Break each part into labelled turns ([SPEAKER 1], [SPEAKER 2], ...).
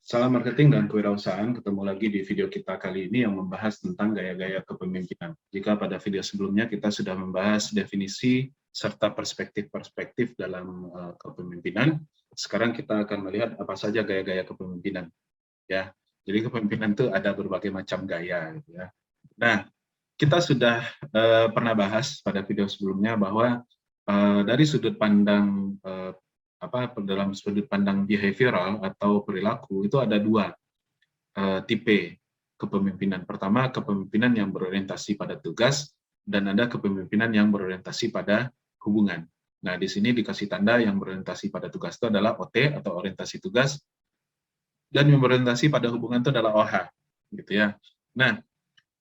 [SPEAKER 1] Salam marketing dan kewirausahaan, ketemu lagi di video kita kali ini yang membahas tentang gaya-gaya kepemimpinan. Jika pada video sebelumnya kita sudah membahas definisi serta perspektif-perspektif dalam kepemimpinan, sekarang kita akan melihat apa saja gaya-gaya kepemimpinan. Ya, jadi kepemimpinan itu ada berbagai macam gaya, gitu ya. Nah, kita sudah pernah bahas pada video sebelumnya bahwa dari sudut pandang dalam sudut pandang behavioral atau perilaku itu ada dua tipe kepemimpinan. Pertama, kepemimpinan yang berorientasi pada tugas, dan ada kepemimpinan yang berorientasi pada hubungan. Nah, di sini dikasih tanda yang berorientasi pada tugas itu adalah OT atau orientasi tugas, dan yang berorientasi pada hubungan itu adalah OH, gitu ya. Nah,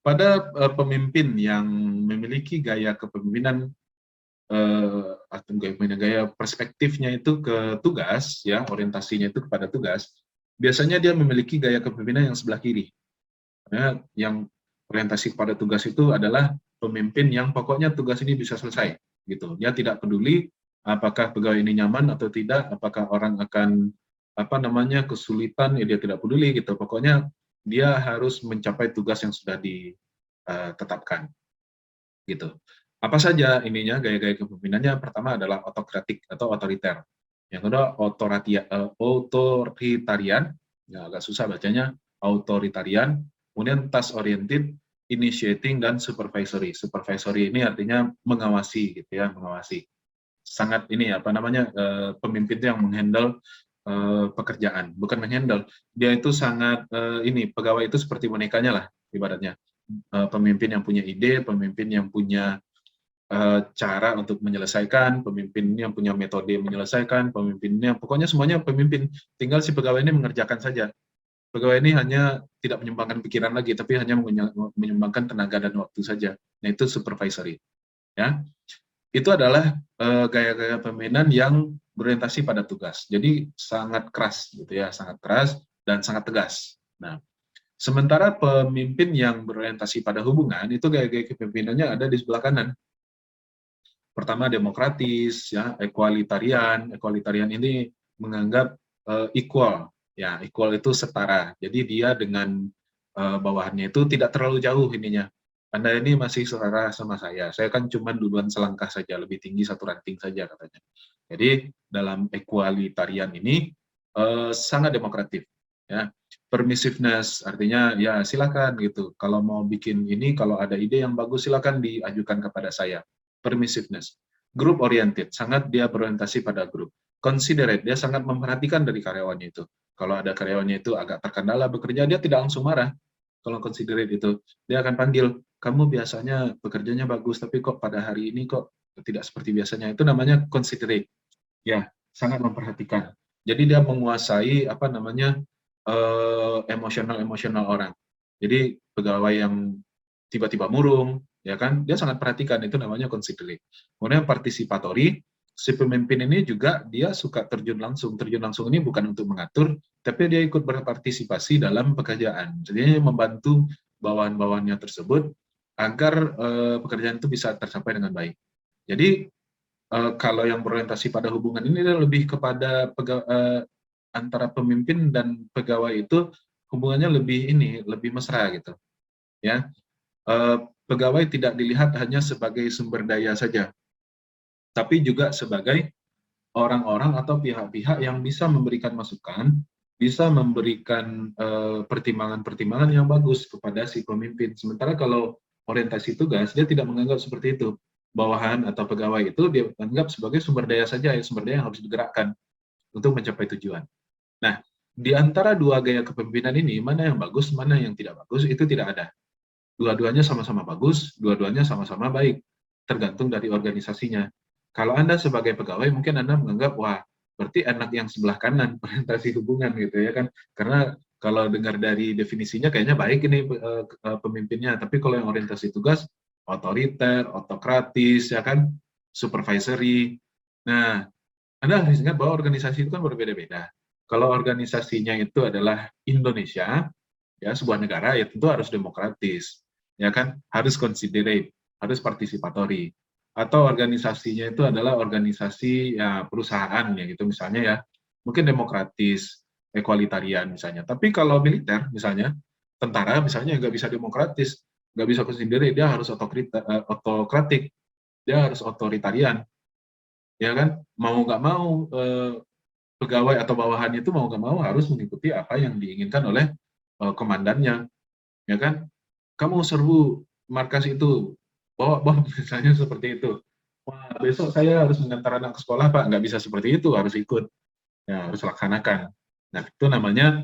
[SPEAKER 1] pada pemimpin yang memiliki gaya kepemimpinan atau gaya perspektifnya itu ke tugas, ya orientasinya itu kepada tugas, biasanya dia memiliki gaya kepemimpinan yang sebelah kiri. Karena yang orientasi kepada tugas itu adalah pemimpin yang pokoknya tugas ini bisa selesai, gitu. Dia tidak peduli apakah pegawai ini nyaman atau tidak, apakah orang akan kesulitan, ya dia tidak peduli, gitu. Pokoknya dia harus mencapai tugas yang sudah ditetapkan, gitu. Apa saja ininya gaya-gaya kepemimpinannya? Pertama adalah otokratik atau otoriter. Yang kedua otoritarian, ya agak susah bacanya, authoritarian. Kemudian task oriented, initiating, dan supervisory. Supervisory ini artinya mengawasi, gitu ya, mengawasi. Sangat ini pemimpin itu yang menghandle pekerjaan, bukan menghandle. Dia itu sangat pegawai itu seperti bonekanya lah ibaratnya. Pemimpin yang punya ide, pemimpin yang punya cara untuk menyelesaikan, pemimpin yang punya metode menyelesaikan, pemimpinnya, pokoknya semuanya pemimpin. Tinggal si pegawai ini mengerjakan saja. Pegawai ini hanya tidak menyumbangkan pikiran lagi, tapi hanya menyumbangkan tenaga dan waktu saja. Nah, itu supervisory. Ya, itu adalah gaya-gaya pemimpinan yang berorientasi pada tugas. Jadi sangat keras, gitu ya, sangat keras dan sangat tegas. Nah, sementara pemimpin yang berorientasi pada hubungan itu gaya-gaya kepemimpinannya ada di sebelah kanan. Pertama demokratis, ya, equalitarian. Equalitarian ini menganggap equal, ya, equal itu setara. Jadi dia dengan bawahannya itu tidak terlalu jauh ininya. Anda ini masih setara sama saya kan cuma duluan selangkah saja, lebih tinggi satu ranting saja katanya. Jadi dalam equalitarian ini sangat demokratif, ya. Permissiveness artinya ya silakan gitu. Kalau mau bikin ini, kalau ada ide yang bagus silakan diajukan kepada saya. Permissiveness. Group oriented, sangat dia berorientasi pada grup. Considerate, dia sangat memperhatikan dari karyawannya itu. Kalau ada karyawannya itu agak terkendala bekerja, dia tidak langsung marah. Kalau considerate itu, dia akan panggil, kamu biasanya bekerjanya bagus, tapi kok pada hari ini kok tidak seperti biasanya. Itu namanya considerate. Ya, sangat memperhatikan. Jadi dia menguasai emosional orang. Jadi pegawai yang tiba-tiba murung, ya kan, dia sangat perhatikan, itu namanya considerate. Kemudian participatory, si pemimpin ini juga dia suka terjun langsung. Terjun langsung ini bukan untuk mengatur, tapi dia ikut berpartisipasi dalam pekerjaan. Jadi membantu bawahan-bawahannya tersebut agar pekerjaan itu bisa tercapai dengan baik. Jadi kalau yang berorientasi pada hubungan ini lebih kepada antara pemimpin dan pegawai itu hubungannya lebih mesra gitu, ya. Pegawai tidak dilihat hanya sebagai sumber daya saja, tapi juga sebagai orang-orang atau pihak-pihak yang bisa memberikan masukan, bisa memberikan pertimbangan-pertimbangan yang bagus kepada si pemimpin. Sementara kalau orientasi tugas, dia tidak menganggap seperti itu. Bawahan atau pegawai itu dia anggap sebagai sumber daya saja, ya, sumber daya yang harus digerakkan untuk mencapai tujuan. Nah, di antara dua gaya kepemimpinan ini, mana yang bagus, mana yang tidak bagus, itu tidak ada. Dua-duanya sama-sama bagus, dua-duanya sama-sama baik, tergantung dari organisasinya. Kalau Anda sebagai pegawai, mungkin Anda menganggap, wah, berarti enak yang sebelah kanan, orientasi hubungan gitu ya kan. Karena kalau dengar dari definisinya kayaknya baik ini pemimpinnya, tapi kalau yang orientasi tugas, otoriter, otokratis, ya kan, supervisory. Nah, Anda harus ingat bahwa organisasi itu kan berbeda-beda. Kalau organisasinya itu adalah Indonesia, ya sebuah negara, ya tentu harus demokratis, ya kan, harus considerate, harus participatory. Atau organisasinya itu adalah organisasi ya perusahaan ya gitu misalnya ya, mungkin demokratis. equalitarian misalnya. Tapi kalau militer misalnya, tentara misalnya nggak bisa demokratis, nggak bisa sendiri, dia harus otokratik, dia harus otoritarian, ya kan? Mau nggak mau pegawai atau bawahannya itu mau nggak mau harus mengikuti apa yang diinginkan oleh komandannya, ya kan? Kamu serbu markas itu, bawa bom misalnya seperti itu. Wah, besok saya harus mengantar anak ke sekolah, Pak. Nggak bisa seperti itu, harus ikut, ya, harus laksanakan. Nah, itu namanya,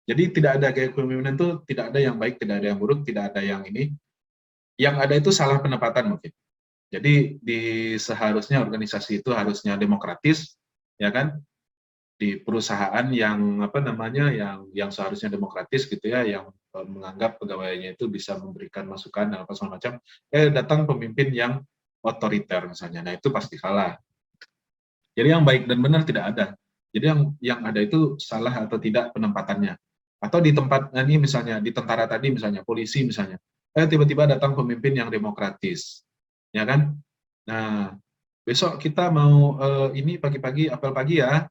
[SPEAKER 1] jadi tidak ada kayak kepemimpinan itu, tidak ada yang baik, tidak ada yang buruk, tidak ada yang ini. Yang ada itu salah penempatan mungkin. Jadi seharusnya organisasi itu harusnya demokratis, ya kan? Di perusahaan yang apa namanya, yang seharusnya demokratis gitu ya, yang menganggap pegawainya itu bisa memberikan masukan dan apa segala macam, datang pemimpin yang otoriter misalnya. Nah, itu pasti salah. Jadi yang baik dan benar tidak ada. Jadi yang ada itu salah atau tidak penempatannya. Atau di tempat ini misalnya di tentara tadi misalnya, polisi misalnya, tiba-tiba datang pemimpin yang demokratis, ya kan? Nah, besok kita mau ini pagi-pagi apel pagi ya,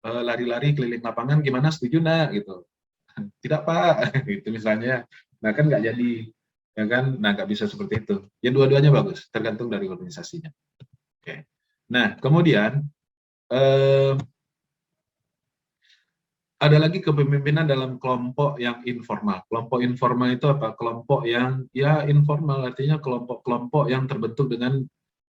[SPEAKER 1] lari-lari keliling lapangan, gimana, setuju nggak gitu? Tidak Pak, gitu misalnya. Nah kan nggak jadi, ya kan? Nah nggak bisa seperti itu. Ya dua-duanya bagus, tergantung dari organisasinya. Oke. Nah kemudian eh, ada lagi kepemimpinan dalam kelompok yang informal. Kelompok informal itu apa? Kelompok yang ya informal, artinya kelompok-kelompok yang terbentuk dengan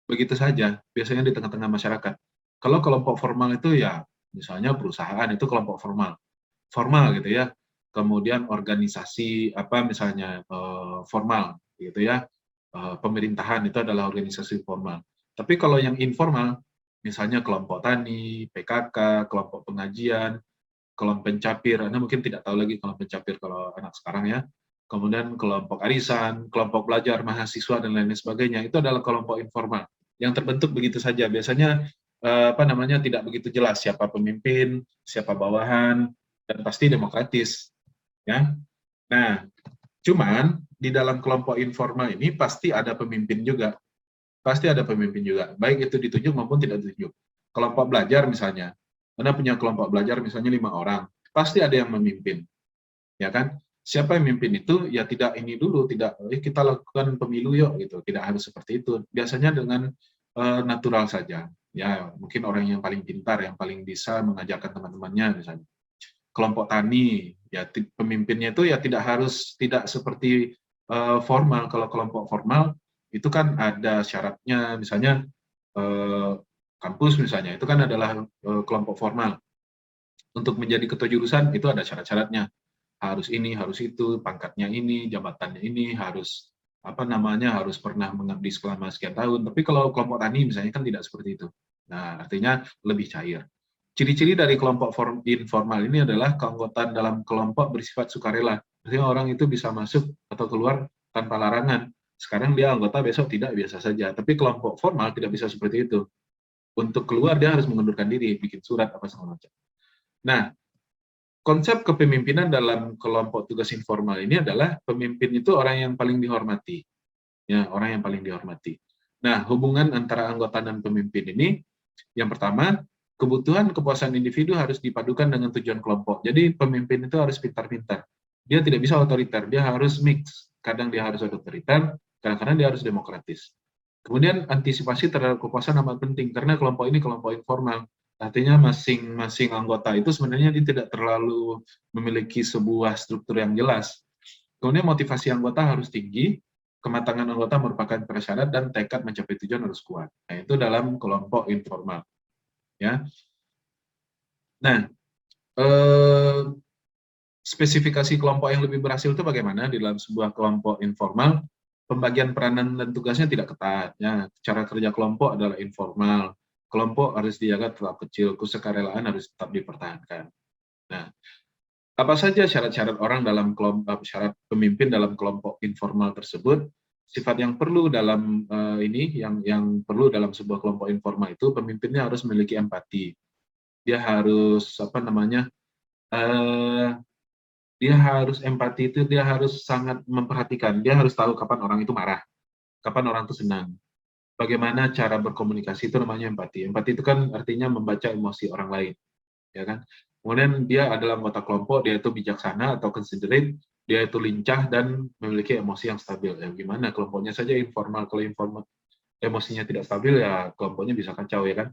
[SPEAKER 1] begitu saja, biasanya di tengah-tengah masyarakat. Kalau kelompok formal itu ya, misalnya perusahaan itu kelompok formal, formal gitu ya. Kemudian organisasi apa misalnya formal gitu ya. Pemerintahan itu adalah organisasi formal. Tapi kalau yang informal, misalnya kelompok tani, PKK, kelompok pengajian, kelompok pencapir, Anda mungkin tidak tahu lagi kelompok pencapir kalau anak sekarang ya. Kemudian kelompok arisan, kelompok belajar, mahasiswa, dan lain sebagainya, itu adalah kelompok informal yang terbentuk begitu saja. Biasanya apa namanya tidak begitu jelas siapa pemimpin, siapa bawahan, dan pasti demokratis. Ya. Nah, cuman di dalam kelompok informal ini pasti ada pemimpin juga. Pasti ada pemimpin juga, baik itu ditunjuk maupun tidak ditunjuk. Kelompok belajar misalnya, Anda punya kelompok belajar misalnya 5 orang, pasti ada yang memimpin, ya kan? Siapa yang memimpin itu? Ya tidak ini dulu, tidak kita lakukan pemilu yuk gitu, tidak harus seperti itu. Biasanya dengan natural saja. Ya, mungkin orang yang paling pintar, yang paling bisa mengajarkan teman-temannya misalnya. Kelompok tani, ya pemimpinnya itu ya tidak seperti formal. Kalau kelompok formal itu kan ada syaratnya, misalnya kampus misalnya, itu kan adalah kelompok formal. Untuk menjadi ketua jurusan itu ada syarat-syaratnya. Harus ini, harus itu, pangkatnya ini, jabatannya ini, harus apa namanya, harus pernah mengabdi selama sekian tahun. Tapi kalau kelompok tani misalnya kan tidak seperti itu. Nah, artinya lebih cair. Ciri-ciri dari kelompok informal ini adalah keanggotaan dalam kelompok bersifat sukarela. Artinya orang itu bisa masuk atau keluar tanpa larangan. Sekarang dia anggota, besok tidak, biasa saja. Tapi kelompok formal tidak bisa seperti itu. Untuk keluar dia harus mengundurkan diri, bikin surat apa segala macam. Nah, konsep kepemimpinan dalam kelompok tugas informal ini adalah pemimpin itu orang yang paling dihormati. Ya, orang yang paling dihormati. Nah, hubungan antara anggota dan pemimpin ini, yang pertama, kebutuhan kepuasan individu harus dipadukan dengan tujuan kelompok. Jadi pemimpin itu harus pintar-pintar. Dia tidak bisa otoriter, dia harus mix. Kadang dia harus otoriter, kadang-kadang dia harus demokratis. Kemudian antisipasi terhadap kepuasan amat penting, karena kelompok ini kelompok informal. Artinya masing-masing anggota itu sebenarnya dia tidak terlalu memiliki sebuah struktur yang jelas. Kemudian motivasi anggota harus tinggi, kematangan anggota merupakan prasyarat, dan tekad mencapai tujuan harus kuat. Nah, itu dalam kelompok informal. Ya. Nah, spesifikasi kelompok yang lebih berhasil itu bagaimana di dalam sebuah kelompok informal? Pembagian peranan dan tugasnya tidak ketat. Ya, cara kerja kelompok adalah informal. Kelompok harus dijaga tetap kecil, kesukarelaan harus tetap dipertahankan. Nah, apa saja syarat-syarat orang dalam kelompok, syarat pemimpin dalam kelompok informal tersebut? Sifat yang perlu dalam yang perlu dalam sebuah kelompok informal itu, pemimpinnya harus memiliki empati. Dia harus apa namanya? Dia harus empati itu, dia harus sangat memperhatikan. Dia harus tahu kapan orang itu marah, kapan orang itu senang. Bagaimana cara berkomunikasi itu namanya empati. Empati itu kan artinya membaca emosi orang lain, ya kan? Kemudian dia adalah anggota kelompok, dia itu bijaksana atau considerate, dia itu lincah dan memiliki emosi yang stabil. Ya gimana, kelompoknya saja informal, kalau informal emosinya tidak stabil ya kelompoknya bisa kacau ya kan.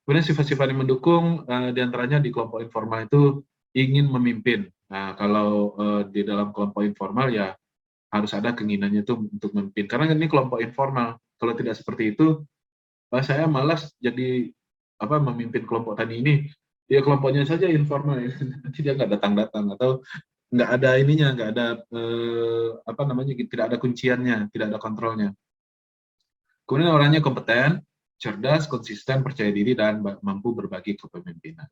[SPEAKER 1] Kemudian sifat-sifat yang mendukung diantaranya di kelompok informal itu ingin memimpin. Nah kalau di dalam kelompok informal ya harus ada keinginannya itu untuk memimpin. Karena ini kelompok informal. Kalau tidak seperti itu, saya malas jadi memimpin kelompok tani ini. Ya kelompoknya saja informal, ya. Nanti dia nggak datang-datang atau nggak ada ininya, nggak ada tidak ada kunciannya, tidak ada kontrolnya. Kemudian orangnya kompeten, cerdas, konsisten, percaya diri, dan mampu berbagi kepemimpinan.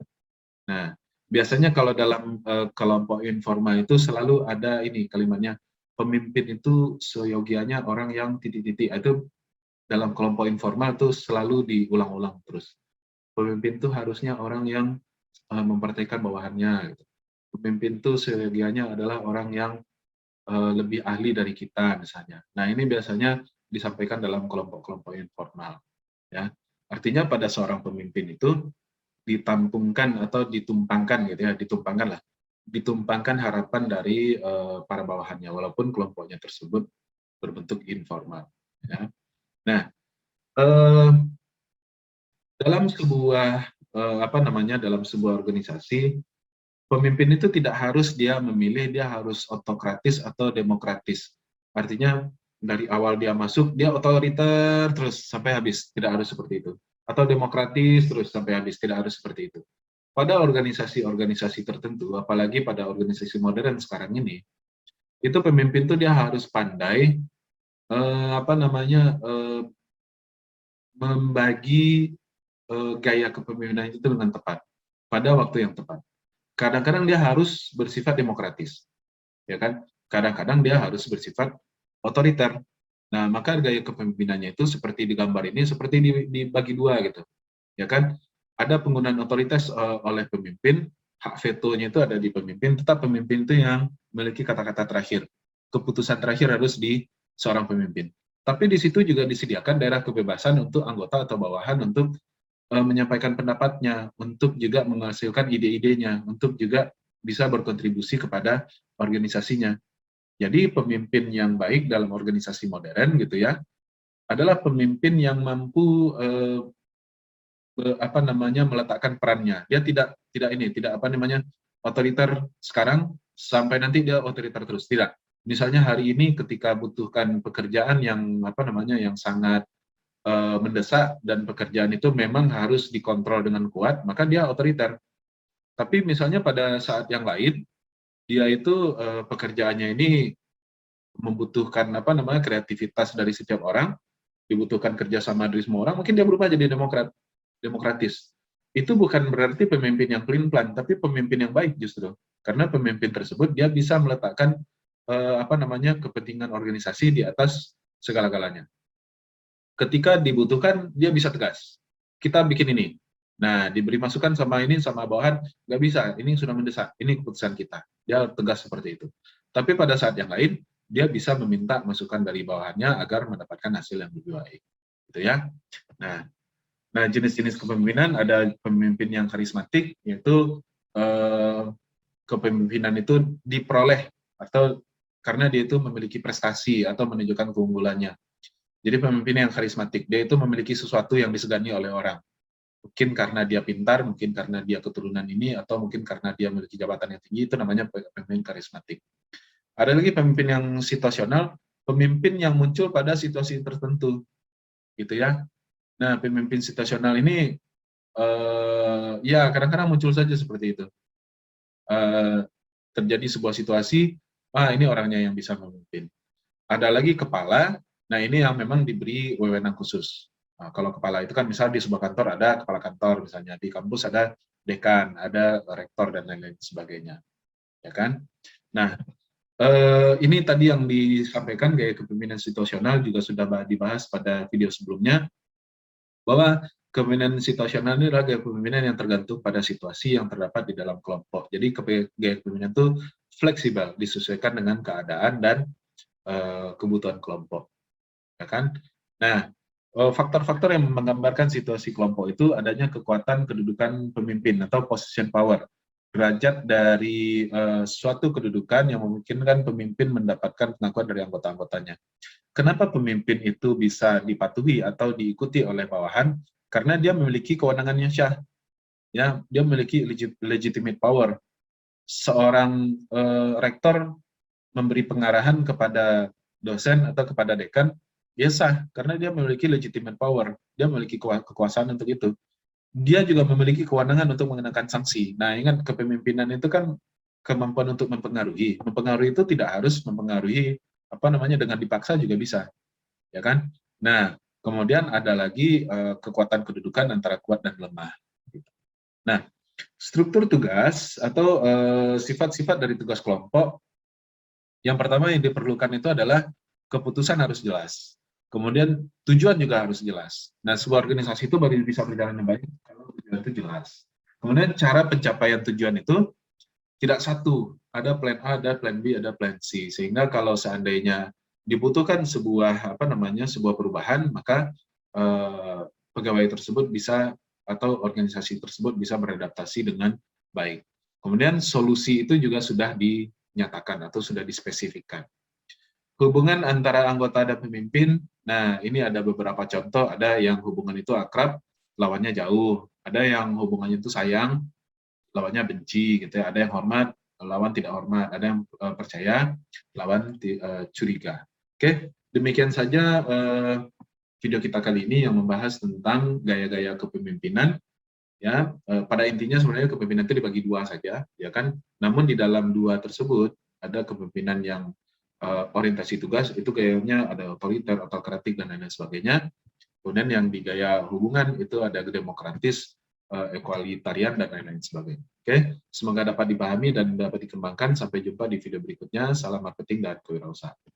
[SPEAKER 1] Nah, biasanya kalau dalam kelompok informal itu selalu ada ini kalimatnya, pemimpin itu seyogianya orang yang titik-titik. Itu dalam kelompok informal itu selalu diulang-ulang terus. Pemimpin itu harusnya orang yang memperhatikan bawahannya. Gitu. Pemimpin itu seyogianya adalah orang yang lebih ahli dari kita misalnya. Nah ini biasanya disampaikan dalam kelompok-kelompok informal. Ya, artinya pada seorang pemimpin itu ditampungkan atau ditumpangkan gitu ya, ditumpangkan harapan dari para bawahannya, walaupun kelompoknya tersebut berbentuk informal. Ya. Nah, eh, dalam sebuah dalam sebuah organisasi, pemimpin itu tidak harus dia memilih, dia harus otokratis atau demokratis. Artinya dari awal dia masuk, dia otoriter terus sampai habis, tidak harus seperti itu. Atau demokratis terus sampai habis, tidak harus seperti itu. Pada organisasi-organisasi tertentu, apalagi pada organisasi modern sekarang ini, itu pemimpin itu dia harus pandai membagi gaya kepemimpinan itu dengan tepat pada waktu yang tepat. Kadang-kadang dia harus bersifat demokratis, ya kan? Kadang-kadang dia harus bersifat otoriter. Nah, maka gaya kepemimpinannya itu seperti di gambar ini, seperti dibagi dua gitu, ya kan? Ada penggunaan otoritas oleh pemimpin, hak vetonya itu ada di pemimpin, tetap pemimpin itu yang memiliki kata-kata terakhir. Keputusan terakhir harus di seorang pemimpin. Tapi di situ juga disediakan daerah kebebasan untuk anggota atau bawahan untuk menyampaikan pendapatnya, untuk juga menghasilkan ide-idenya, untuk juga bisa berkontribusi kepada organisasinya. Jadi pemimpin yang baik dalam organisasi modern gitu ya, adalah pemimpin yang mampu meletakkan perannya. Dia tidak otoriter sekarang sampai nanti dia otoriter terus. Tidak. Misalnya hari ini ketika butuhkan pekerjaan yang yang sangat mendesak dan pekerjaan itu memang harus dikontrol dengan kuat, maka dia otoriter. Tapi misalnya pada saat yang lain, dia itu pekerjaannya ini membutuhkan kreativitas dari setiap orang, dibutuhkan kerjasama dari semua orang, mungkin dia berubah jadi demokratis. Itu bukan berarti pemimpin yang pelin-pelan, tapi pemimpin yang baik justru. Karena pemimpin tersebut dia bisa meletakkan kepentingan organisasi di atas segala-galanya. Ketika dibutuhkan dia bisa tegas. Kita bikin ini. Nah, diberi masukan sama ini sama bawahan, nggak bisa. Ini sudah mendesak. Ini keputusan kita. Dia tegas seperti itu. Tapi pada saat yang lain, dia bisa meminta masukan dari bawahannya agar mendapatkan hasil yang lebih baik. Gitu ya. Nah, jenis-jenis kepemimpinan ada pemimpin yang karismatik, yaitu kepemimpinan itu diperoleh atau karena dia itu memiliki prestasi atau menunjukkan keunggulannya. Jadi pemimpin yang karismatik, dia itu memiliki sesuatu yang disegani oleh orang. Mungkin karena dia pintar, mungkin karena dia keturunan ini, atau mungkin karena dia memiliki jabatan yang tinggi, itu namanya pemimpin karismatik. Ada lagi pemimpin yang situasional, pemimpin yang muncul pada situasi tertentu. Gitu ya. Nah, pemimpin situasional ini, ya kadang-kadang muncul saja seperti itu. Terjadi sebuah situasi, ini orangnya yang bisa memimpin. Ada lagi kepala. Nah, ini yang memang diberi wewenang khusus. Nah, kalau kepala itu kan misalnya di sebuah kantor ada kepala kantor, misalnya di kampus ada dekan, ada rektor, dan lain-lain sebagainya. Ya kan? Nah, ini tadi yang disampaikan gaya kepemimpinan situasional juga sudah dibahas pada video sebelumnya, bahwa kepemimpinan situasional ini adalah gaya kepemimpinan yang tergantung pada situasi yang terdapat di dalam kelompok. Jadi gaya kepemimpinan itu fleksibel, disesuaikan dengan keadaan dan kebutuhan kelompok. Ya kan? Nah, faktor-faktor yang menggambarkan situasi kelompok itu adanya kekuatan kedudukan pemimpin atau position power. derajat dari suatu kedudukan yang memungkinkan pemimpin mendapatkan pengakuan dari anggota-anggotanya. Kenapa pemimpin itu bisa dipatuhi atau diikuti oleh bawahan? Karena dia memiliki kewenangan yang syah, ya, dia memiliki legitimate power. Seorang rektor memberi pengarahan kepada dosen atau kepada dekan, dia sah karena dia memiliki legitimate power, dia memiliki kekuasaan untuk itu. Dia juga memiliki kewenangan untuk mengenakan sanksi. Nah, ingat kepemimpinan itu kan kemampuan untuk mempengaruhi. Mempengaruhi itu tidak harus mempengaruhi dengan dipaksa juga bisa, ya kan? Nah, kemudian ada lagi kekuatan kedudukan antara kuat dan lemah. Nah, struktur tugas atau sifat-sifat dari tugas kelompok, yang pertama yang diperlukan itu adalah keputusan harus jelas. Kemudian tujuan juga harus jelas. Nah, sebuah organisasi itu baru bisa berjalan dengan baik kalau tujuan itu jelas. Kemudian cara pencapaian tujuan itu tidak satu, ada plan A, ada plan B, ada plan C. Sehingga kalau seandainya dibutuhkan sebuah sebuah perubahan, maka pegawai tersebut bisa atau organisasi tersebut bisa beradaptasi dengan baik. Kemudian solusi itu juga sudah dinyatakan atau sudah dispesifikkan. Hubungan antara anggota dan pemimpin, nah ini ada beberapa contoh, ada yang hubungan itu akrab, lawannya jauh, ada yang hubungannya itu sayang, lawannya benci, gitu ya, ada yang hormat, lawan tidak hormat, ada yang percaya, lawan curiga. Oke, demikian saja video kita kali ini yang membahas tentang gaya-gaya kepemimpinan. Ya, pada intinya sebenarnya kepemimpinan itu dibagi dua saja, ya kan. Namun di dalam dua tersebut ada kepemimpinan yang orientasi tugas, itu gayanya ada otoriter, autokratik, dan lain-lain sebagainya. Kemudian yang di gaya hubungan itu ada demokratis, equalitarian, dan lain-lain sebagainya. Oke, semoga dapat dipahami dan dapat dikembangkan. Sampai jumpa di video berikutnya. Salam marketing dan kewirausahaan.